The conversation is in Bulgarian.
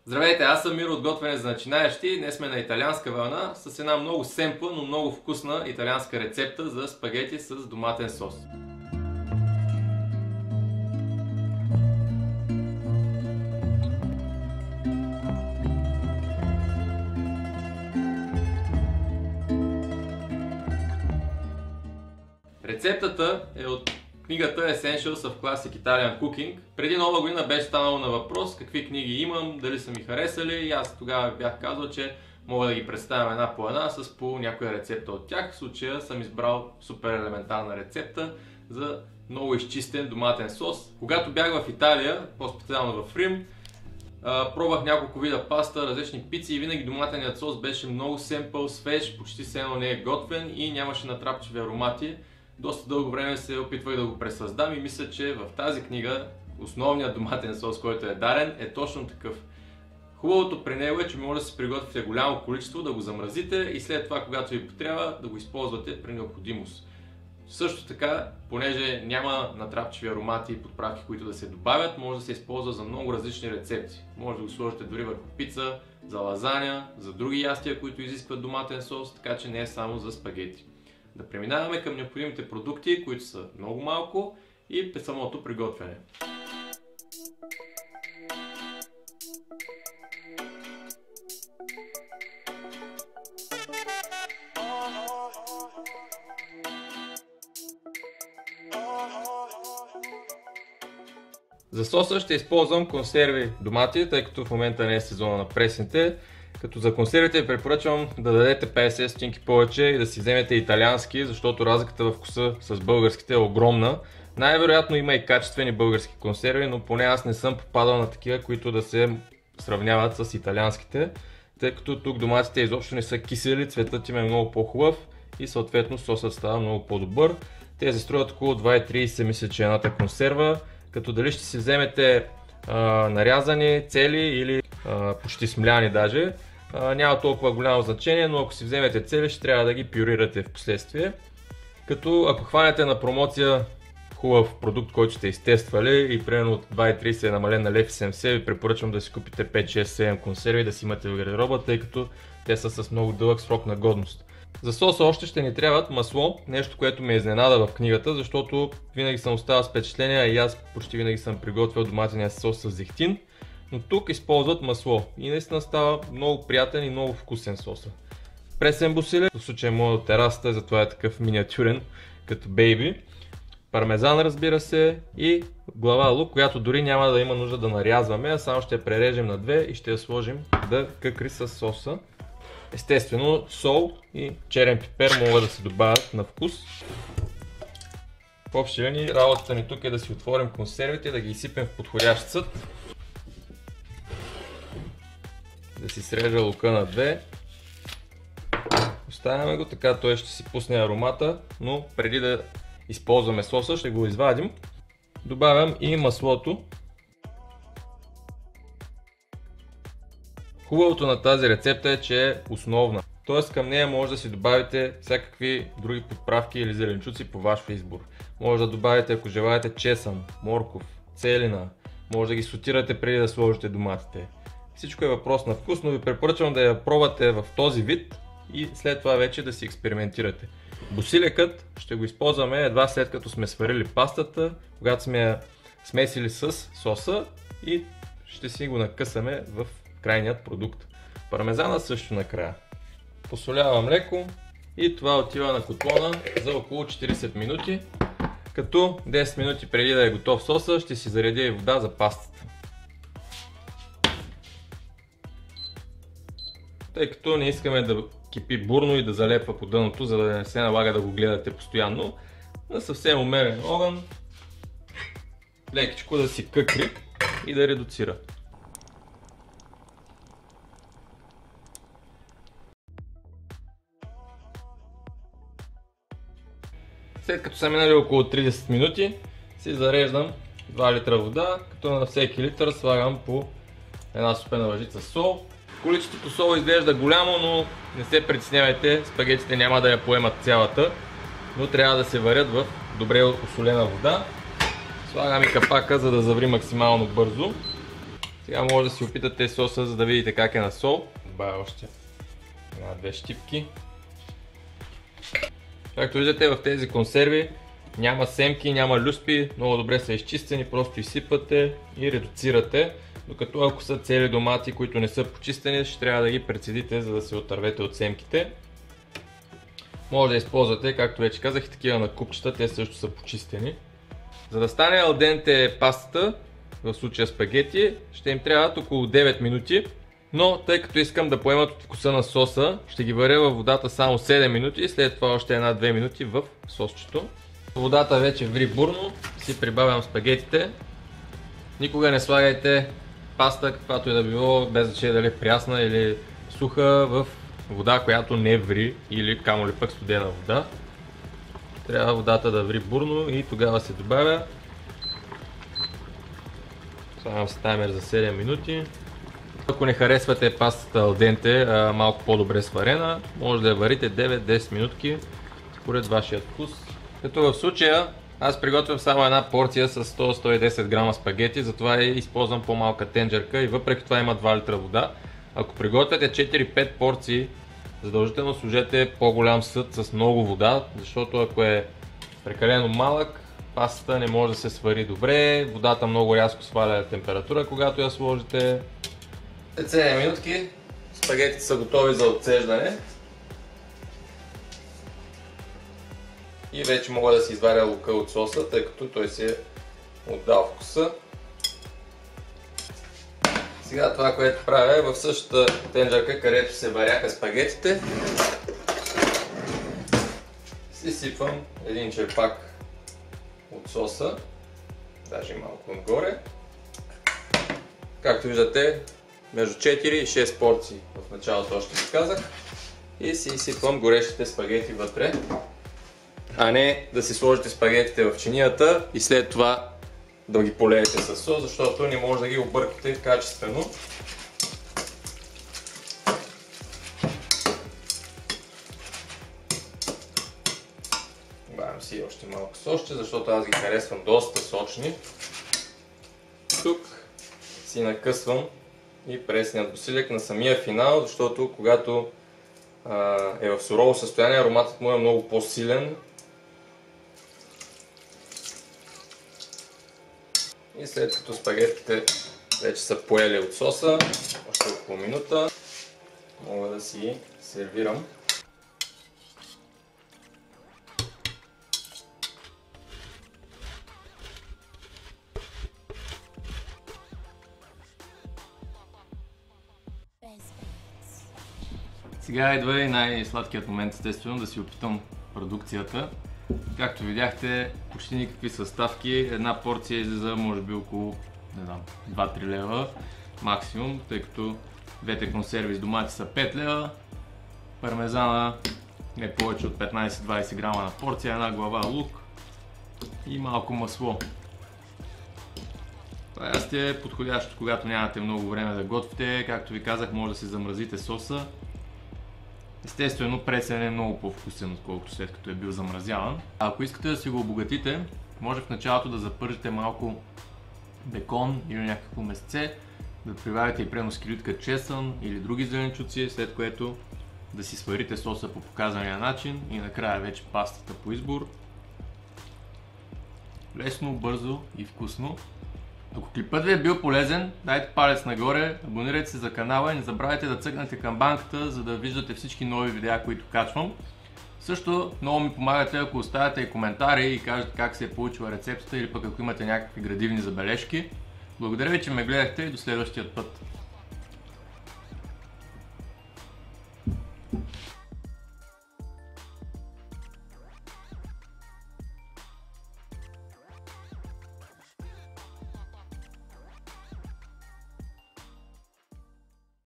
Здравейте, аз съм Миро от Готвене за начинаещи. Днес сме на италианска вълна с една много семпла, но много вкусна италианска рецепта за спагети с доматен сос. Рецептата е от книгата Essentials of Classic Italian Cooking. Преди нова година беше станало на въпрос какви книги имам, дали са ми харесали, и аз тогава бях казал, че мога да ги представям една по една с по някоя рецепта от тях. В случая съм избрал супер елементарна рецепта за много изчистен доматен сос. Когато бях в Италия, по-специално в Рим, пробвах няколко вида паста, различни пици и винаги доматеният сос беше много семпъл, свеж, почти все едно не е готвен и нямаше натрапчиви аромати. Доста дълго време се опитвах да го пресъздам и мисля, че в тази книга основният доматен сос, който е дарен, е точно такъв. Хубавото при него е, че може да се приготвите голямо количество, да го замразите и след това, когато ви потрябва, да го използвате при необходимост. Също така, понеже няма натрапчиви аромати и подправки, които да се добавят, може да се използва за много различни рецепти. Може да го сложите дори върху пица, за лазаня, за други ястия, които изискват доматен сос, така че не е само за спагети. Да преминаваме към необходимите продукти, които са много малко, и при самото приготвяне. За соса ще използвам консерви домати, тъй като в момента не е сезона на пресните. Като за консервите препоръчвам да дадете 50 стотинки повече и да си вземете италиански, защото разликата в вкуса с българските е огромна. Най-вероятно има и качествени български консерви, но поне аз не съм попадал на такива, които да се сравняват с италианските, тъй като тук доматите изобщо не са кисели, цветът им е много по-хубав и съответно сосът става много по-добър. Те се струват около 2,30 мисля, че едната консерва, като дали ще си вземете нарязани, цели или почти смляни даже, няма толкова голямо значение, но ако си вземете цели, ще трябва да ги пюрирате в последствие. Като ако хванете на промоция хубав продукт, който сте изтествали и примерно от 2,30 е намален на 1,70, ви препоръчвам да си купите 5, 6, 7 консерви и да си имате в гардероба, тъй като те са с много дълъг срок на годност. За соса още ще ни трябват масло, нещо, което ме изненада в книгата, защото винаги съм оставал с впечатление и аз почти винаги съм приготвил доматения сос с зехтин, но тук използват масло и наистина става много приятен и много вкусен соса. Пресен бусиле, в случая моят от терасата, затова е такъв миниатюрен като бейби. Пармезан, разбира се, и глава лук, която дори няма да има нужда да нарязваме, а само ще я прережем на две и ще я сложим да къкри с соса. Естествено, сол и черен пипер могат да се добавят на вкус. В общи линии работата ни тук е да си отворим консервите и да ги изсипем в подходящ съд. Да си срежа лука на две. Оставяме го така, той ще си пусне аромата, но преди да използваме соса ще го извадим. Добавям и маслото. Хубавото на тази рецепта е, че е основна. Т.е. към нея може да си добавите всякакви други подправки или зеленчуци по ваш избор. Може да добавите, ако желаете, чесън, морков, целина. Може да ги сотирате преди да сложите доматите. Всичко е въпрос на вкус, но ви препоръчвам да я пробвате в този вид и след това вече да си експериментирате. Бусилекът ще го използваме едва след като сме сварили пастата, когато сме я смесили с соса и ще си го накъсаме в крайният продукт. Пармезана също накрая. Посолявам леко и това отива на котлона за около 40 минути, като 10 минути преди да е готов соса ще си заредя и вода за пастата. Тъй като не искаме да кипи бурно и да залепва по дъното, за да не се налага да го гледате постоянно, на съвсем умерен огън лекичко да си къкри и да редуцира. След като са минали около 30 минути, си зареждам 2 литра вода, като на всеки литър слагам по една супена лъжица сол. Количеството сол изглежда голямо, но не се притеснявайте, спагетите няма да я поемат цялата, но трябва да се варят в добре осолена вода. Слагам и капака, за да заври максимално бързо. Сега може да си опитате соса, за да видите как е на сол. Добавя още една-две щипки. Както виждате, в тези консерви няма семки, няма люспи, много добре са изчистени, просто изсипвате и редуцирате. Докато ако са цели домати, които не са почистени, ще трябва да ги прецедите, за да се отървете от семките. Може да използвате, както вече казах, и такива на купчета, те също са почистени. За да стане ал денте пастата, в случая спагети, ще им трябват около 9 минути. Но тъй като искам да поемат от вкуса на соса, ще ги варя във водата само 7 минути и след това още 1-2 минути в сосчето. Водата вече ври бурно, си прибавям спагетите. Никога не слагайте паста, каквато и да било, без значение дали е прясна или суха, в вода, която не ври, или камо ли пък студена вода. Трябва водата да ври бурно и тогава се добавя. Слагам си таймер за 7 минути. Ако не харесвате пастата ал денте, малко по-добре сварена, може да я варите 9-10 минутки според вашия вкус. Като в случая аз приготвям само една порция с 100-110 грама спагети, затова използвам по-малка тенджерка и въпреки това има 2 литра вода. Ако приготвяте 4-5 порции, задължително сложете по-голям съд с много вода, защото ако е прекалено малък, пастата не може да се свари добре, водата много рязко сваля температура, когато я сложите. След 7 минутки спагетите са готови за отцеждане. И вече мога да си изваря лука от соса, тъй като той си е отдал вкуса. Сега това, което правя, е в същата тенджерка, където се варяха спагетите, си сипвам един черпак от соса, даже малко отгоре. Както виждате, между 4 и 6 порции, в началото още ви казах. И си изсипвам горещите спагети вътре, а не да си сложите спагетите в чинията и след това да ги полеете със сос, защото не може да ги объркате качествено. Добавям си още малко сосче, защото аз ги харесвам доста сочни. Тук си накъсвам и пресният босилек на самия финал, защото когато е в сурово състояние, ароматът му е много по-силен. И след като спагетите вече са поели от соса, още около минута, мога да си ги сервирам. Сега идва и най-сладкият момент, естествено, да си опитам продукцията. Както видяхте, почти никакви съставки. Една порция излиза може би около 2-3 лева максимум, тъй като двете консерви с домати са 5 лева. Пармезана не повече от 15-20 грама на порция, една глава лук и малко масло. Това ястие е подходящо, когато нямате много време да готвите. Както ви казах, може да си замразите соса. Естествено, пресен е много по-вкусен, отколкото след като е бил замразяван. А ако искате да си го обогатите, може в началото да запържите малко бекон или някакво месце, да прибавите и прено скритка чесън или други зеленчуци, след което да си сварите соса по показания начин и накрая вече пастата по избор. Лесно, бързо и вкусно. Ако клипът ви е бил полезен, дайте палец нагоре, абонирайте се за канала и не забравяйте да цъкнете камбанката, за да виждате всички нови видеа, които качвам. Също много ми помагате, ако оставяте и коментари и кажете как се е получила рецептата или пък ако имате някакви градивни забележки. Благодаря ви, че ме гледахте и до следващия път.